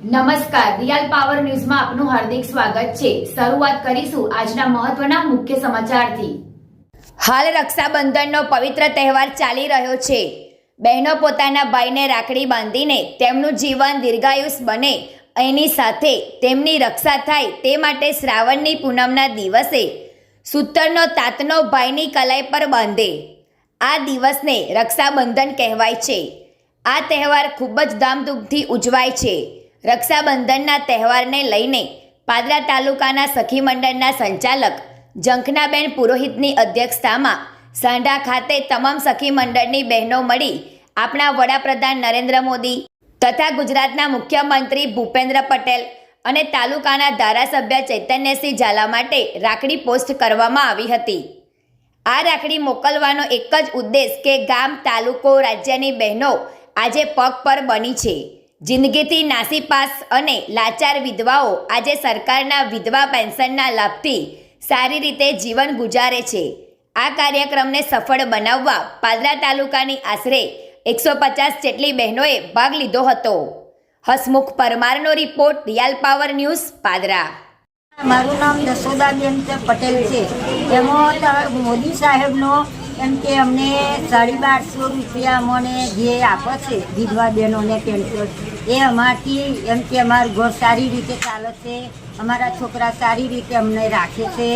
નમસ્કાર, real power ન્યૂઝમાં આપનું હાર્દિક સ્વાગત છે। શરૂઆત કરીશું આજના મહત્વના મુખ્ય સમાચારથી। હાલ રક્ષાબંધનનો પવિત્ર તહેવાર ચાલી રહ્યો છે। બહેનો પોતાના ભાઈને રાખડી બાંધીને તેમનું જીવન દીર્ઘાયુષ બને એની સાથે તેમની રક્ષા થાય તે માટે શ્રાવણની પૂનમના દિવસે સૂતરનો તાતનો ભાઈની કલાઈ પર બાંધે। આ દિવસને રક્ષાબંધન કહેવાય છે। આ તહેવાર ખૂબ જ ધામધૂમથી ઉજવાય છે। રક્ષાબંધનના તહેવારને લઈને પાદરા તાલુકાના સખી મંડળના સંચાલક ઝંખનાબેન પુરોહિતની અધ્યક્ષતામાં સાંઢા ખાતે તમામ સખી મંડળની બહેનો મળી આપણા વડાપ્રધાન નરેન્દ્ર મોદી તથા ગુજરાતના મુખ્યમંત્રી ભૂપેન્દ્ર પટેલ અને તાલુકાના ધારાસભ્ય ચૈતન્યસિંહ ઝાલા માટે રાખડી પોસ્ટ કરવામાં આવી હતી। આ રાખડી મોકલવાનો એક જ ઉદ્દેશ કે ગામ, તાલુકો, રાજ્યની બહેનો આજે પગ પર બની છે। જિંદગીથી નાસીપાસ અને લાચાર વિધવાઓ આજે સરકારના વિધવા પેન્શનના લાભથી સારી રીતે જીવન ગુજારે છે। આ કાર્યક્રમને સફળ બનાવવા પાદરા તાલુકાની આશરે 150 જેટલી બહેનોએ ભાગ લીધો હતો। હસમુખ પરમારનો report, real power news, Padra. મારું નામ જશોદાબેન પટેલ છે। એમાં મોદી સાહેબનો એમ કે અમને 1250 રૂપિયા અમને જે આપે છે વિધવા બહેનોને પેન્શન, એ અમારથી એમ કે અમારું ઘર સારી રીતે ચાલે છે, અમારા છોકરા સારી રીતે અમને રાખે છે।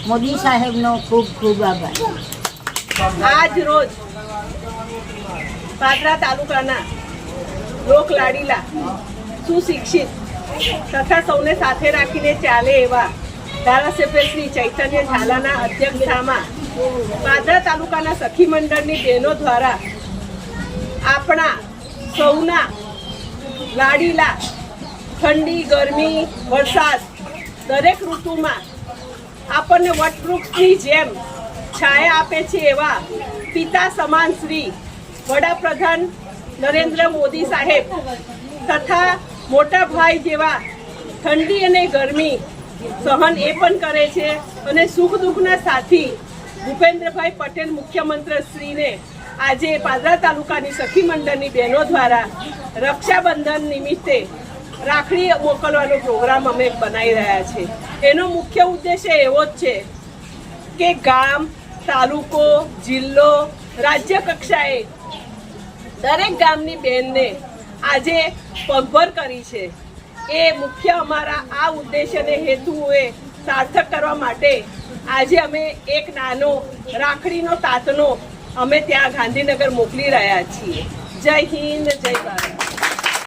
મોદી સાહેબનો ખૂબ ખૂબ આભાર। આજ રોજ પાદરા તાલુકાના લોકલાડીલા, સુશિક્ષિત તથા સૌને સાથે રાખીને ચાલે એવા ધારાસભ્ય શ્રી ચૈતન્ય ઝાલાના અધ્યક્ષતામાં પાદરા તાલુકાના સખી મંડળની બહેનો દ્વારા આપણા સૌના લાડીલા ઠંડી, ગરમી, વરસાદ દરેક ઋતુમાં આપણને વટવૃક્ષની જેમ છાયા આપે છે એવા પિતા સમાન શ્રી વડાપ્રધાન નરેન્દ્ર મોદી સાહેબ તથા મોટા ભાઈ જેવા ઠંડી અને ગરમી સહન એ પણ કરે છે અને સુખ દુઃખના સાથી ભૂપેન્દ્રભાઈ પટેલ મુખ્યમંત્રી શ્રીને આજે પાદરા તાલુકાની સખી મંડળની બહેનો દ્વારા રક્ષાબંધન નિમિત્તે રાખડી મોકલવાનો પ્રોગ્રામ અમે બનાવી રહ્યા છીએ। એનો મુખ્ય ઉદ્દેશ્ય એવો જ છે કે ગામ, તાલુકો, જિલ્લો, રાજ્ય કક્ષાએ દરેક ગામની બહેનને આજે પગભર કરી છે। એ મુખ્ય અમારા આ ઉદ્દેશ્યને હેતુએ સાર્થક કરવા માટે આજે અમે એક નાનો રાખડીનો તાતનો અમે ત્યાં ગાંધીનગર મોકલી રહ્યા છીએ। જય હિન્દ, જય ભારત।